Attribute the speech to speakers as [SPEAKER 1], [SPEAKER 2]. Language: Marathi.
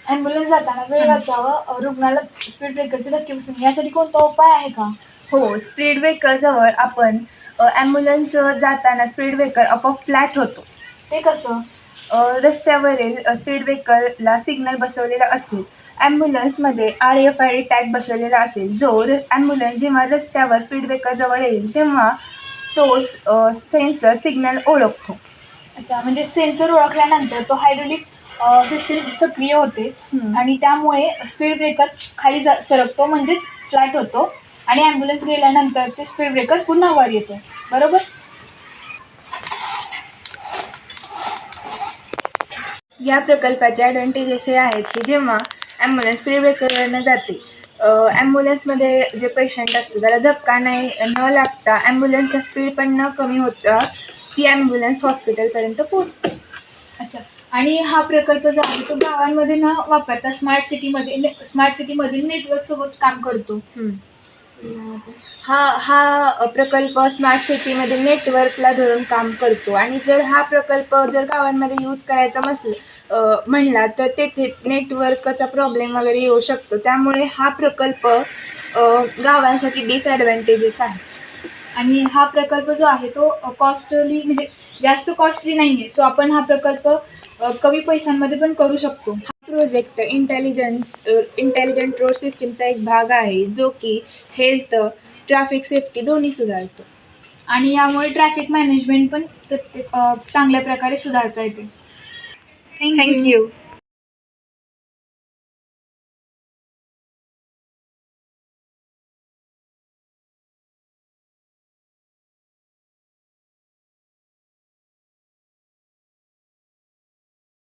[SPEAKER 1] ॲम्ब्युलन्स जाताना वेळ वाचावं, रुग्णाला स्पीड ब्रेकरचे धक्के बसू नये यासाठी कोणता उपाय आहे का?
[SPEAKER 2] हो, स्पीड ब्रेकरजवळ आपण ॲम्ब्युलन्स जाताना स्पीड ब्रेकर आपोआप फ्लॅट होतो.
[SPEAKER 1] ते कसं?
[SPEAKER 2] रस्त्यावरील स्पीड ब्रेकरला सिग्नल बसवलेला असेल. ॲम्ब्युलन्समध्ये RFID टॅग बसवलेला असेल. जो ॲम्ब्युलन्स जेव्हा रस्त्यावर स्पीड ब्रेकरजवळ येईल तेव्हा तो सेन्सर सिग्नल ओळखतो.
[SPEAKER 1] अच्छा, म्हणजे सेन्सर ओळखल्यानंतर तो हायड्रोलिक सिस्टीम सक्रिय होते आणि त्यामुळे स्पीड ब्रेकर खाली सरकतो, म्हणजेच फ्लॅट होतो आणि ॲम्ब्युलन्स गेल्यानंतर ते स्पीड ब्रेकर पुन्हा वर येतो, बरोबर?
[SPEAKER 2] या प्रकल्पाचे ॲडव्हान्टेजेस हे आहेत की जेव्हा ॲम्ब्युलन्स स्पीड ब्रेकरवरनं जाते, ॲम्ब्युलन्समध्ये जे पेशंट असतो त्याला धक्का न लागता ॲम्ब्युलन्सचा स्पीड पण न कमी होता ती ॲम्ब्युलन्स हॉस्पिटलपर्यंत पोहोचते.
[SPEAKER 1] अच्छा, आणि हा प्रकल्प जो आहे तो गावांमध्ये न वापरता स्मार्ट सिटीमधील नेटवर्कसोबत काम करतो.
[SPEAKER 2] हा प्रकल्प स्मार्ट सिटीमध्ये नेटवर्कला धरून काम करतो आणि जर हा प्रकल्प गावांमध्ये यूज करायचा म्हणला तर तेथे नेटवर्कचा प्रॉब्लेम वगैरे येऊ शकतो. त्यामुळे हा प्रकल्प गावांसाठी डिसॲडव्हान्टेजेस आहे.
[SPEAKER 1] आणि हा प्रकल्प जो आहे तो कॉस्टली, म्हणजे जास्त कॉस्टली नाही आहे. सो आपण हा प्रकल्प कमी पैशांमध्ये पण करू शकतो.
[SPEAKER 2] हा प्रोजेक्ट इंटेलिजंट रोड सिस्टीमचा एक भाग आहे जो की हेल्थ, ट्रॅफिक सेफ्टी दोन्ही सुधारतो.
[SPEAKER 1] आणि यामुळे ट्रॅफिक मॅनेजमेंट पण चांगल्या प्रकारे सुधारता येते.
[SPEAKER 2] थँक्यू.